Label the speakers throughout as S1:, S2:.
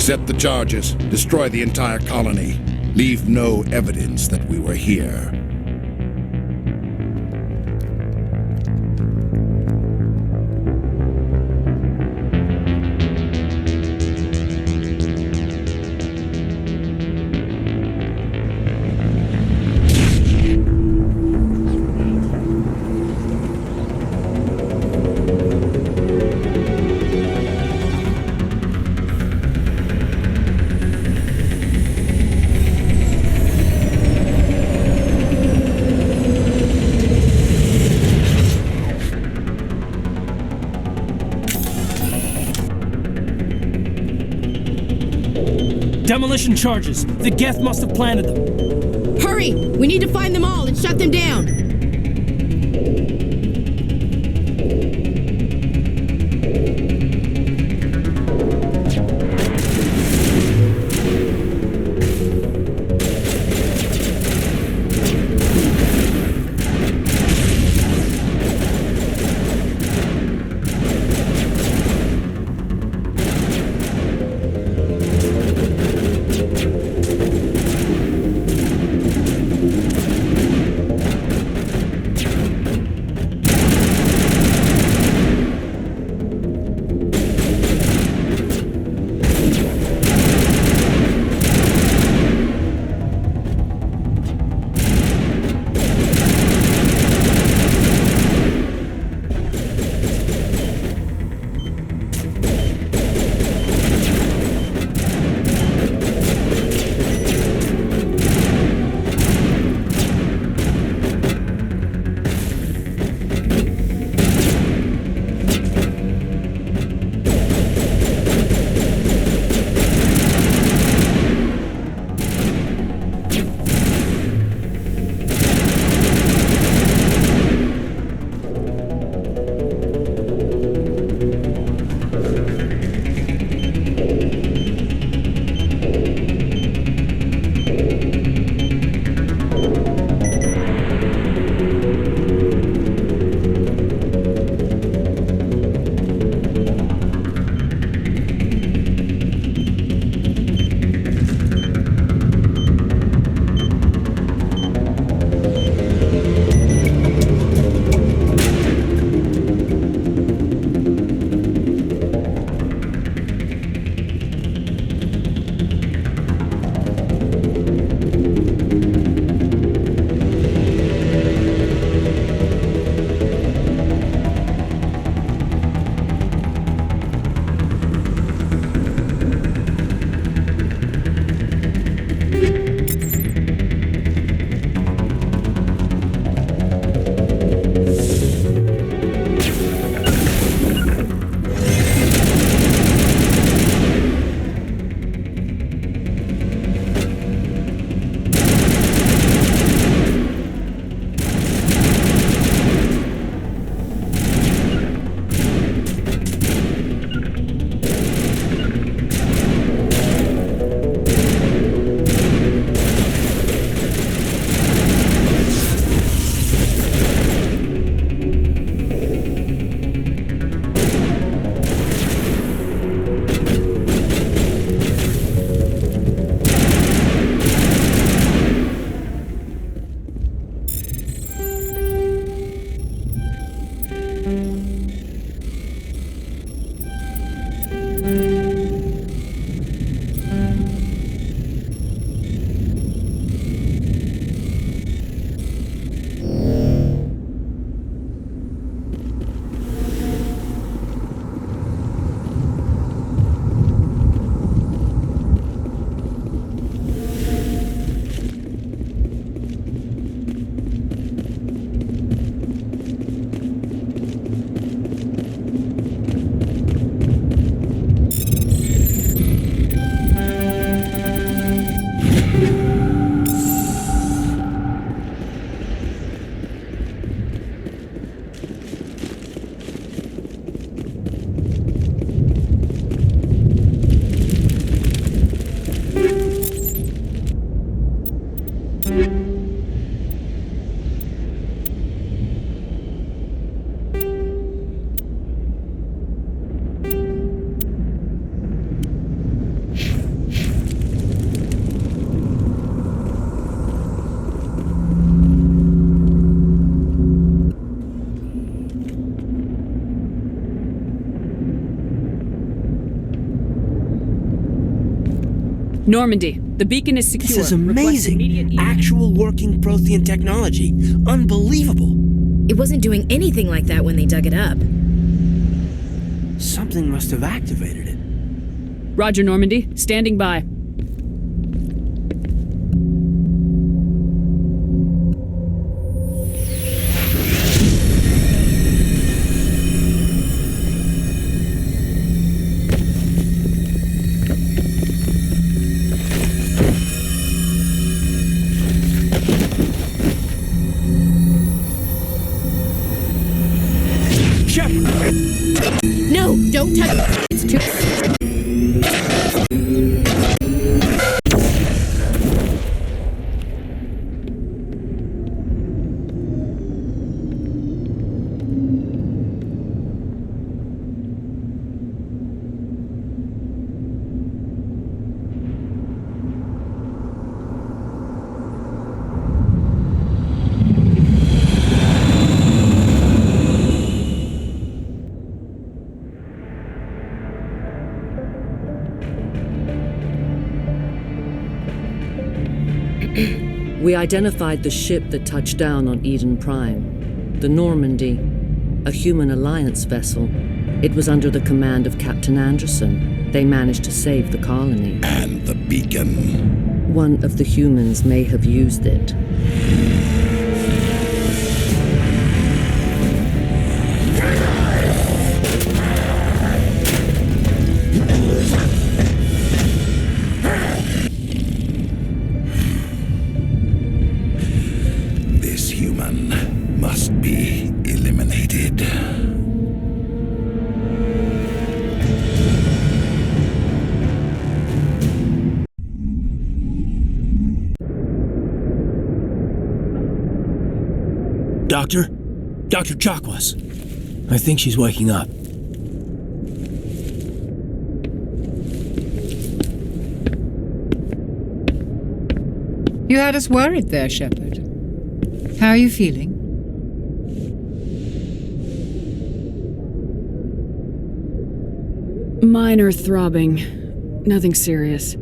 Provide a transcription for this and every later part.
S1: Set the charges. Destroy the entire colony. Leave no evidence that we were here.
S2: Demolition charges. The Geth must have planted them.
S3: Hurry! We need to find them all and shut them down!
S4: Normandy, the beacon is secure.
S5: This is
S4: Request
S5: amazing.
S4: immediate-
S5: Actual working Prothean technology. Unbelievable.
S3: It wasn't doing anything like that when they dug it up.
S5: Something must have activated it.
S4: Roger, Normandy. Standing by.
S3: No, don't touch. It's too.
S6: We identified the ship that touched down on Eden Prime, the Normandy, a human alliance vessel. It was under the command of Captain Anderson. They managed to save the colony.
S1: And the beacon.
S6: One of the humans may have used it.
S1: This human must be eliminated.
S5: Doctor? Dr. Chakwas. I think she's waking up.
S7: You had us worried there, Shepard. How are you feeling?
S4: Minor throbbing. Nothing serious.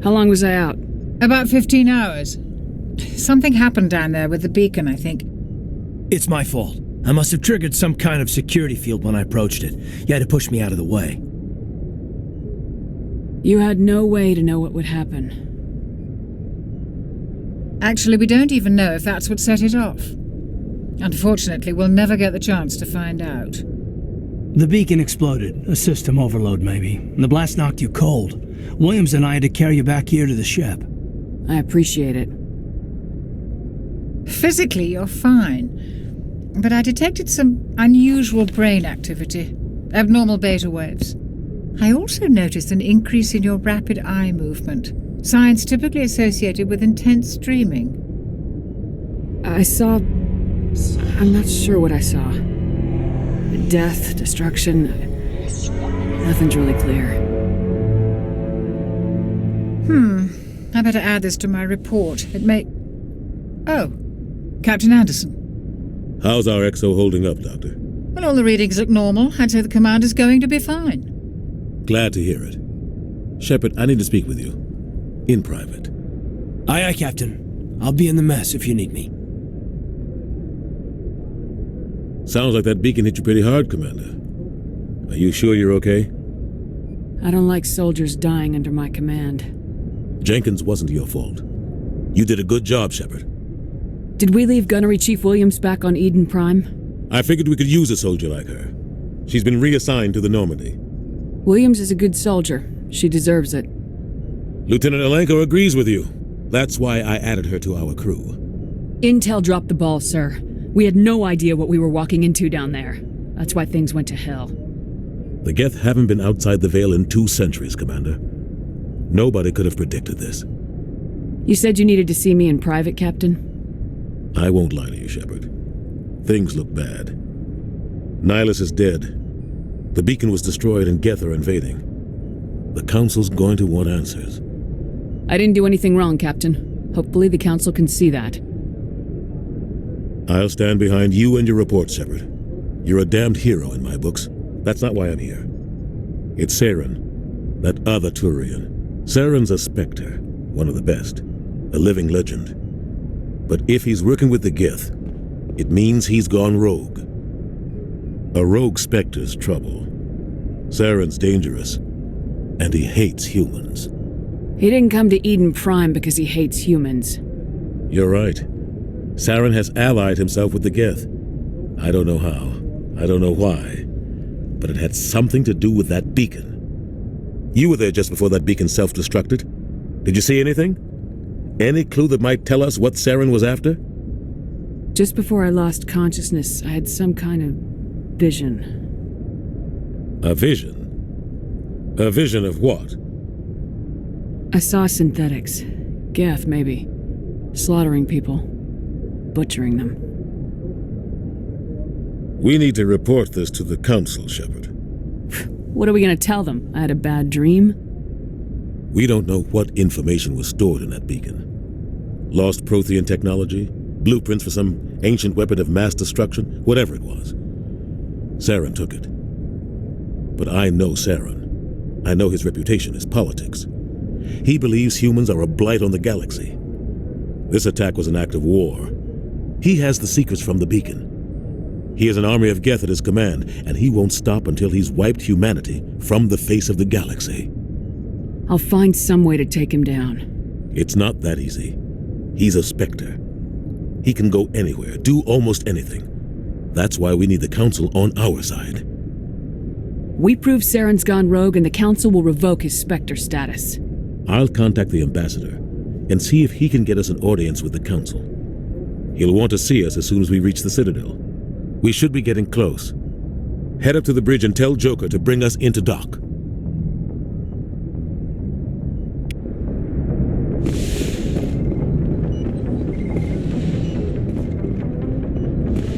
S4: How long was I out?
S7: About 15 hours. Something happened down there with the beacon, I think.
S5: It's my fault. I must have triggered some kind of security field when I approached it. You had to push me out of the way.
S4: You had no way to know what would happen.
S7: Actually, we don't even know if that's what set it off. Unfortunately, we'll never get the chance to find out.
S8: The beacon exploded. A system overload, maybe. The blast knocked you cold. Williams and I had to carry you back here to the ship.
S4: I appreciate it.
S7: Physically, you're fine. But I detected some unusual brain activity. Abnormal beta waves. I also noticed an increase in your rapid eye movement. Signs typically associated with intense dreaming.
S4: I saw... I'm not sure what I saw. Death, destruction... Nothing's really clear.
S7: I better add this to my report. It may... Oh, Captain Anderson.
S9: How's our XO holding up, Doctor?
S7: Well, all the readings look normal. I'd say the commander's going to be fine.
S9: Glad to hear it. Shepard, I need to speak with you. In private.
S5: Aye, aye, Captain. I'll be in the mess if you need me.
S9: Sounds like that beacon hit you pretty hard, Commander. Are you sure you're okay?
S4: I don't like soldiers dying under my command.
S9: Jenkins wasn't your fault. You did a good job, Shepard.
S4: Did we leave Gunnery Chief Williams back on Eden Prime?
S9: I figured we could use a soldier like her. She's been reassigned to the Normandy.
S4: Williams is a good soldier. She deserves it.
S9: Lieutenant Alenko agrees with you. That's why I added her to our crew.
S4: Intel dropped the ball, sir. We had no idea what we were walking into down there. That's why things went to hell.
S9: The Geth haven't been outside the Veil in 2 centuries, Commander. Nobody could have predicted this.
S4: You said you needed to see me in private, Captain?
S9: I won't lie to you, Shepard. Things look bad. Nihilus is dead. The beacon was destroyed and Geth are invading. The Council's going to want answers.
S4: I didn't do anything wrong, Captain. Hopefully the Council can see that.
S9: I'll stand behind you and your report, Shepard. You're a damned hero in my books. That's not why I'm here. It's Saren, that other Turian. Saren's a Spectre, one of the best, a living legend. But if he's working with the Geth, it means he's gone rogue. A rogue Spectre's trouble. Saren's dangerous, and he hates humans.
S4: He didn't come to Eden Prime because he hates humans.
S9: You're right. Saren has allied himself with the Geth. I don't know how. I don't know why. But it had something to do with that beacon. You were there just before that beacon self-destructed. Did you see anything? Any clue that might tell us what Saren was after?
S4: Just before I lost consciousness, I had some kind of vision.
S9: A vision? A vision of what?
S4: I saw synthetics. Geth, maybe. Slaughtering people. Butchering them.
S9: We need to report this to the Council, Shepard.
S4: What are we gonna tell them? I had a bad dream?
S9: We don't know what information was stored in that beacon. Lost Prothean technology? Blueprints for some ancient weapon of mass destruction? Whatever it was. Saren took it. But I know Saren. I know his reputation is politics. He believes humans are a blight on the galaxy. This attack was an act of war. He has the secrets from the beacon. He has an army of Geth at his command, and he won't stop until he's wiped humanity from the face of the galaxy.
S4: I'll find some way to take him down.
S9: It's not that easy. He's a Spectre. He can go anywhere, do almost anything. That's why we need the Council on our side.
S4: We prove Saren's gone rogue and the Council will revoke his Spectre status.
S9: I'll contact the Ambassador and see if he can get us an audience with the Council. He'll want to see us as soon as we reach the Citadel. We should be getting close. Head up to the bridge and tell Joker to bring us into dock.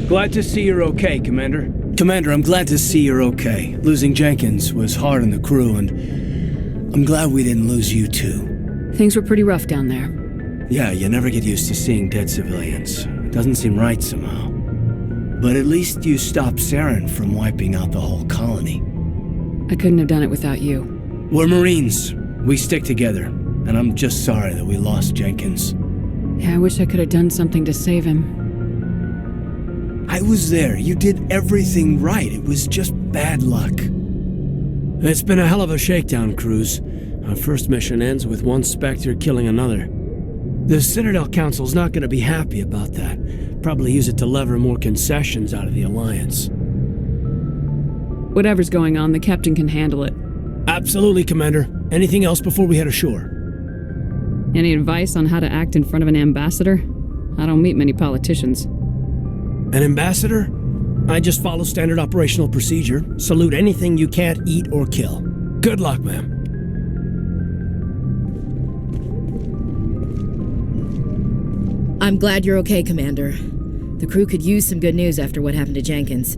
S8: Glad to see you're okay, Commander. Commander, I'm glad to see you're okay. Losing Jenkins was hard on the crew, and I'm glad we didn't lose you too.
S4: Things were pretty rough down there.
S8: Yeah, you never get used to seeing dead civilians. It doesn't seem right somehow. But at least you stopped Saren from wiping out the whole colony.
S4: I couldn't have done it without you.
S8: We're Marines. We stick together. And I'm just sorry that we lost Jenkins.
S4: Yeah, I wish I could have done something to save him.
S8: I was there. You did everything right. It was just bad luck. It's been a hell of a shakedown, Cruz. Our first mission ends with one Spectre killing another. The Citadel Council's not going to be happy about that. Probably use it to lever more concessions out of the Alliance.
S4: Whatever's going on, the captain can handle it.
S5: Absolutely, Commander. Anything else before we head ashore?
S4: Any advice on how to act in front of an ambassador? I don't meet many politicians.
S5: An ambassador? I just follow standard operational procedure. Salute anything you can't eat or kill. Good luck, ma'am.
S3: I'm glad you're okay, Commander. The crew could use some good news after what happened to Jenkins.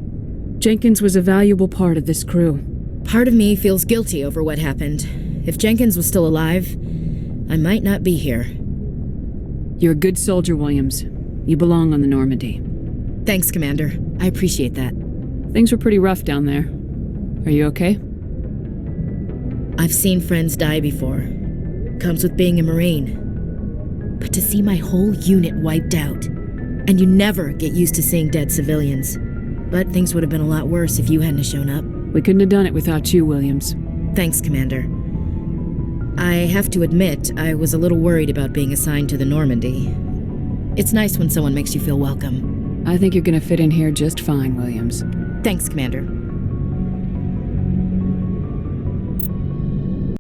S4: Jenkins was a valuable part of this crew.
S3: Part of me feels guilty over what happened. If Jenkins was still alive, I might not be here.
S4: You're a good soldier, Williams. You belong on the Normandy.
S3: Thanks, Commander. I appreciate that.
S4: Things were pretty rough down there. Are you okay?
S3: I've seen friends die before. Comes with being a Marine. But to see my whole unit wiped out, and you never get used to seeing dead civilians. But things would have been a lot worse if you hadn't shown up.
S4: We couldn't have done it without you, Williams.
S3: Thanks, Commander. I have to admit, I was a little worried about being assigned to the Normandy. It's nice when someone makes you feel welcome.
S4: I think you're gonna fit in here just fine, Williams.
S3: Thanks, Commander.